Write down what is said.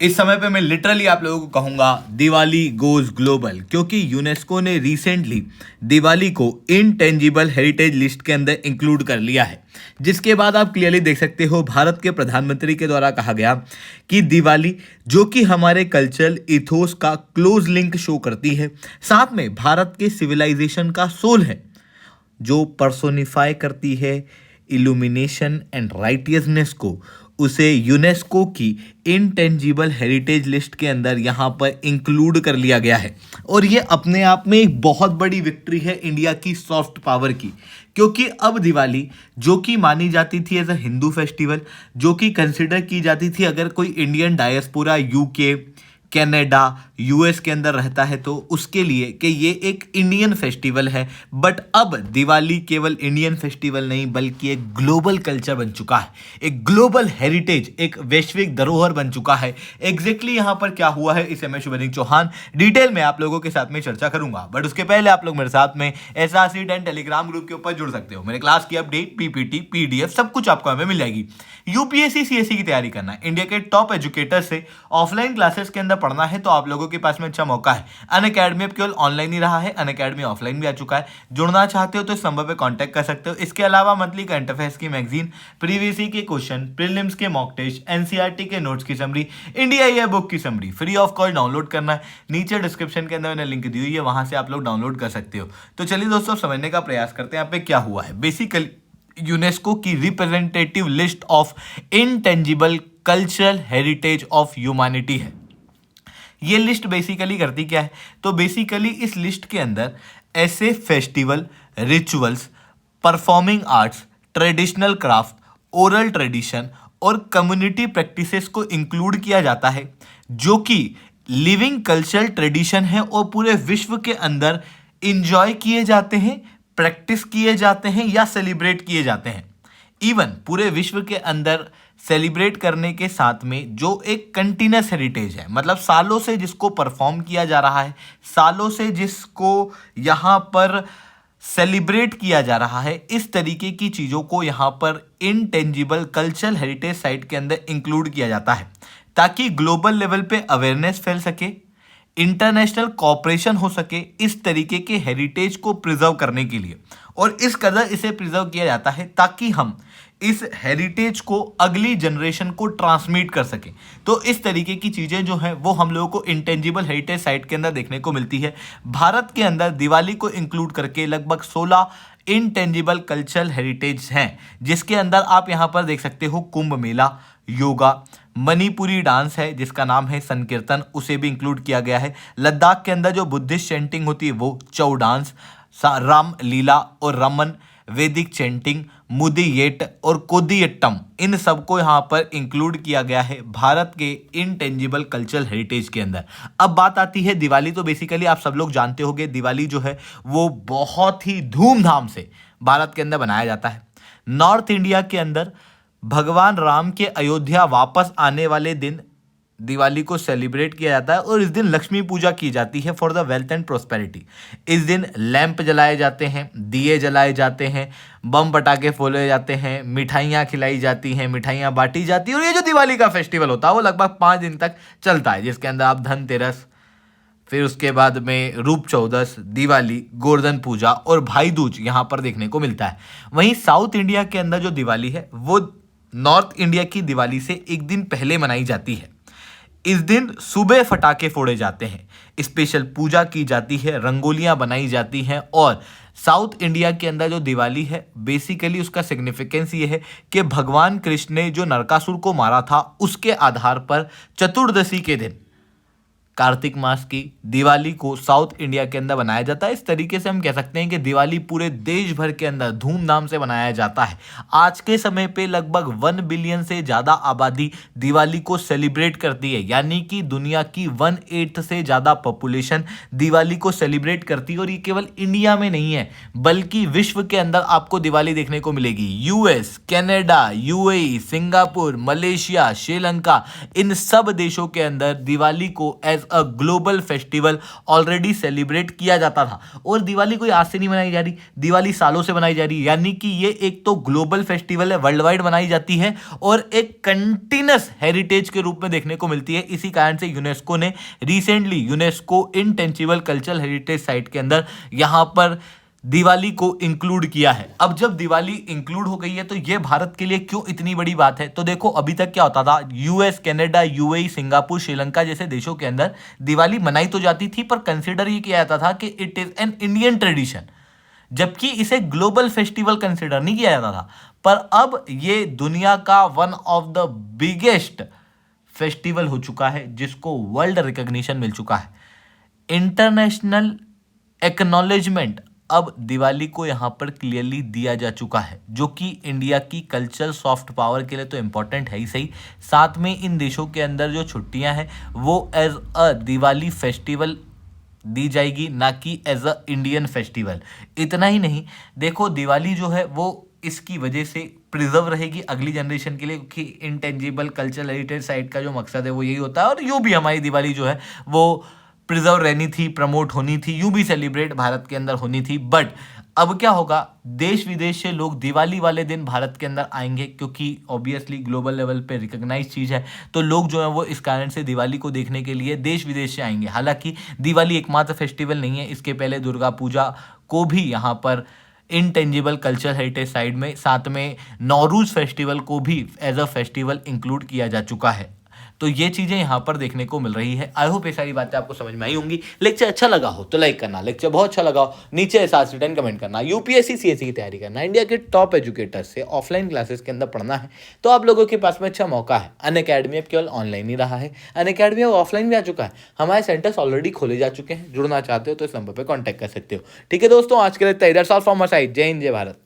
इस समय पे मैं लिटरली आप लोगों को कहूंगा दिवाली गोज ग्लोबल, क्योंकि यूनेस्को ने रिसेंटली दिवाली को इनटेंजिबल हेरिटेज लिस्ट के अंदर इंक्लूड कर लिया है। जिसके बाद आप क्लियरली देख सकते हो भारत के प्रधानमंत्री के द्वारा कहा गया कि दिवाली जो कि हमारे कल्चरल इथोस का क्लोज लिंक शो करती है, साथ में भारत के सिविलाइजेशन का सोल है, जो पर्सोनिफाई करती है इल्यूमिनेशन एंड राइटियसनेस को, उसे यूनेस्को की इनटेंजिबल हेरिटेज लिस्ट के अंदर यहाँ पर इंक्लूड कर लिया गया है। और ये अपने आप में एक बहुत बड़ी विक्ट्री है इंडिया की सॉफ्ट पावर की, क्योंकि अब दिवाली जो कि मानी जाती थी एज अ हिंदू फेस्टिवल, जो कि कंसिडर की जाती थी अगर कोई Indian diaspora UK, Canada, US के अंदर रहता है तो उसके लिए कि ये एक इंडियन फेस्टिवल है, बट अब दिवाली केवल इंडियन फेस्टिवल नहीं बल्कि एक ग्लोबल कल्चर बन चुका है, एक ग्लोबल हेरिटेज, एक वैश्विक धरोहर बन चुका है। एग्जैक्टली यहाँ पर क्या हुआ है इसे मैं शुभदीप चौहान डिटेल में आप लोगों के साथ में चर्चा करूंगा, बट उसके पहले आप लोग मेरे साथ में एसआरसी 10 टेलीग्राम ग्रुप के ऊपर जुड़ सकते हो। मेरे क्लास की अपडेट, पीपीटी, पीडीएफ सब कुछ आपको हमें मिल जाएगी। यूपीएससी सीएससी की तैयारी करना है, इंडिया के टॉप एजुकेटर से ऑफलाइन क्लासेस के अंदर पढ़ना है तो आप लोगों के पास में अच्छा मौका है। अनअकैडमी अब केवल ऑनलाइन ही रहा है, अनअकैडमी ऑफलाइन भी आ चुका है। जुड़ना चाहते हो तो इस नंबर पे कांटेक्ट कर सकते हो। इसके अलावा मंथली करंट अफेयर्स की मैगजीन, प्रीवियस ईयर के क्वेश्चन, प्रीलिम्स के मॉक टेस्ट, एनसीईआरटी के नोट्स की समरी, इंडिया ईयर बुक की summary free of cost download करना है। नीचे डिस्क्रिप्शन के अंदर मैंने लिंक दी हुई है, वहां से आप लोग डाउनलोड कर सकते हो। तो चलिए दोस्तों समझने का प्रयास करते हैं यहाँ पे क्या हुआ है। बेसिकली यूनेस्को की representative list of intangible cultural heritage of humanity है। ये लिस्ट बेसिकली करती क्या है, तो बेसिकली इस लिस्ट के अंदर ऐसे festival, rituals, performing arts, traditional craft, oral tradition और कम्युनिटी प्रैक्टिसेस को इंक्लूड किया जाता है, जो कि लिविंग कल्चरल ट्रेडिशन है और पूरे विश्व के अंदर इंजॉय किए जाते हैं, प्रैक्टिस किए जाते हैं या सेलिब्रेट किए जाते हैं। इवन पूरे विश्व के अंदर सेलिब्रेट करने के साथ में जो एक कंटिन्यूस हेरिटेज है, मतलब सालों से जिसको परफॉर्म किया जा रहा है, सालों से जिसको यहाँ पर सेलिब्रेट किया जा रहा है, इस तरीके की चीज़ों को यहाँ पर इनटेंजिबल कल्चरल हेरिटेज साइट के अंदर इंक्लूड किया जाता है, ताकि ग्लोबल लेवल पे अवेयरनेस फैल सके, इंटरनेशनल कॉपरेशन हो सके इस तरीके के हेरिटेज को प्रिजर्व करने के लिए। और इस कदर इसे प्रिजर्व किया जाता है ताकि हम इस हेरिटेज को अगली जनरेशन को ट्रांसमिट कर सकें। तो इस तरीके की चीज़ें जो हैं वो हम लोगों को इंटेंजिबल हेरिटेज साइट के अंदर देखने को मिलती है। भारत के अंदर दिवाली को इंक्लूड करके लगभग 16 इनटेंजिबल कल्चरल हेरिटेज हैं, जिसके अंदर आप यहाँ पर देख सकते हो कुंभ मेला, योगा, मणिपुरी डांस है जिसका नाम है संकीर्तन, उसे भी इंक्लूड किया गया है। लद्दाख के अंदर जो बुद्धिस्ट चैंटिंग होती है वो चौ डांस, राम लीला और रमन, वैदिक चैंटिंग, मुदियेट और कोदियट्टम, इन सबको यहाँ पर इंक्लूड किया गया है भारत के इनटेंजिबल कल्चरल हेरिटेज के अंदर। अब बात आती है दिवाली, तो बेसिकली आप सब लोग जानते होंगे दिवाली जो है वो बहुत ही धूमधाम से भारत के अंदर बनाया जाता है। नॉर्थ इंडिया के अंदर भगवान राम के अयोध्या वापस आने वाले दिन दिवाली को सेलिब्रेट किया जाता है और इस दिन लक्ष्मी पूजा की जाती है for the wealth and prosperity. इस दिन लैंप जलाए जाते हैं, दिए जलाए जाते हैं, बम पटाखे फोड़े जाते हैं, मिठाइयाँ खिलाई जाती हैं, मिठाइयाँ बांटी जाती हैं। और ये जो दिवाली का फेस्टिवल होता है वो लगभग 5 दिन तक चलता है, जिसके अंदर आप धनतेरस, फिर उसके बाद में रूप चौदस, दिवाली, गोवर्धन पूजा और भाई दूज यहाँ पर देखने को मिलता है। वहीं साउथ इंडिया के अंदर जो दिवाली है वो नॉर्थ इंडिया की दिवाली से एक दिन पहले मनाई जाती है। इस दिन सुबह फटाखे फोड़े जाते हैं, स्पेशल पूजा की जाती है, रंगोलियां बनाई जाती हैं। और साउथ इंडिया के अंदर जो दिवाली है बेसिकली उसका सिग्निफिकेंस ये है कि भगवान कृष्ण ने जो नरकासुर को मारा था उसके आधार पर चतुर्दशी के दिन कार्तिक मास की दिवाली को साउथ इंडिया के अंदर बनाया जाता है। इस तरीके से हम कह सकते हैं कि दिवाली पूरे देश भर के अंदर धूमधाम से मनाया जाता है। आज के समय पे लगभग 1 बिलियन से ज़्यादा आबादी दिवाली को सेलिब्रेट करती है, यानी कि दुनिया की 1/8 से ज़्यादा पॉपुलेशन दिवाली को सेलिब्रेट करती है। और ये केवल इंडिया में नहीं है बल्कि विश्व के अंदर आपको दिवाली देखने को मिलेगी। US, Canada, UAE, Singapore, Malaysia, Sri Lanka, इन सब देशों के अंदर दिवाली को as as a global festival already celebrate किया जाता था। और दिवाली कोई आज से नहीं मनाई जा रही, दिवाली सालों से मनाई जा रही है, यानी कि ये एक तो ग्लोबल फेस्टिवल है, वर्ल्ड वाइड मनाई जाती है और एक कंटिन्यूस हेरिटेज के रूप में देखने को मिलती है। इसी कारण से यूनेस्को ने recently UNESCO intangible cultural heritage site के अंदर यहां पर दिवाली को इंक्लूड किया है। अब जब दिवाली इंक्लूड हो गई है तो ये भारत के लिए क्यों इतनी बड़ी बात है? तो देखो, अभी तक क्या होता था, US, Canada, UAE, Singapore, Sri Lanka जैसे देशों के अंदर दिवाली मनाई तो जाती थी, पर कंसिडर ये किया जाता था कि it is an Indian tradition, जबकि इसे ग्लोबल फेस्टिवल कंसिडर नहीं किया जाता था। पर अब ये दुनिया का one of the biggest festival हो चुका है, जिसको वर्ल्ड रिकॉग्निशन मिल चुका है, इंटरनेशनल एक्नॉलेजमेंट अब दिवाली को यहां पर क्लियरली दिया जा चुका है, जो कि इंडिया की कल्चरल सॉफ्ट पावर के लिए तो इंपॉर्टेंट है ही सही, साथ में इन देशों के अंदर जो छुट्टियां हैं वो एज अ दिवाली फेस्टिवल दी जाएगी, ना कि एज अ इंडियन फेस्टिवल। इतना ही नहीं, देखो दिवाली जो है वो इसकी वजह से प्रिजर्व रहेगी अगली जनरेशन के लिए, क्योंकि इंटेंजिबल कल्चरल हेरिटेज साइट का जो मकसद है वो यही होता है। और यूं भी हमारी दिवाली जो है वो प्रिजर्व रहनी थी, प्रमोट होनी थी, यूं भी सेलिब्रेट भारत के अंदर होनी थी। बट अब क्या होगा, देश विदेश से लोग दिवाली वाले दिन भारत के अंदर आएंगे, क्योंकि ऑब्वियसली ग्लोबल लेवल पे रिकॉग्नाइज चीज़ है, तो लोग जो है वो इस कारण से दिवाली को देखने के लिए देश विदेश से आएंगे। हालांकि दिवाली एकमात्र फेस्टिवल नहीं है, इसके पहले दुर्गा पूजा को भी यहाँ पर इनटेंजिबल कल्चर हेरिटेज साइट में, साथ में नौरूज फेस्टिवल को भी एज अ फेस्टिवल इंक्लूड किया जा चुका है। तो ये चीजें यहाँ पर देखने को मिल रही है। आई होप ये सारी बातें आपको समझ में आई होंगी। लेक्चर अच्छा लगा हो तो लाइक करना, लेक्चर बहुत अच्छा लगा हो नीचे एहसास रिटर्न कमेंट करना। यूपीएससी सीएससी की तैयारी करना, इंडिया के टॉप एजुकेटर्स से ऑफलाइन क्लासेस के अंदर पढ़ना है, तो आप लोगों के पास में अच्छा मौका है। अनअकैडमी अब केवल ऑनलाइन ही रहा है, अनअकैडमी अब ऑफलाइन भी आ चुका है। हमारे सेंटर्स ऑलरेडी खोले जा चुके हैं, जुड़ना चाहते हो तो इस नंबर पर कॉन्टैक्ट कर सकते हो। ठीक है दोस्तों, आज के लिए that's all from my side. जय हिंद, जय भारत।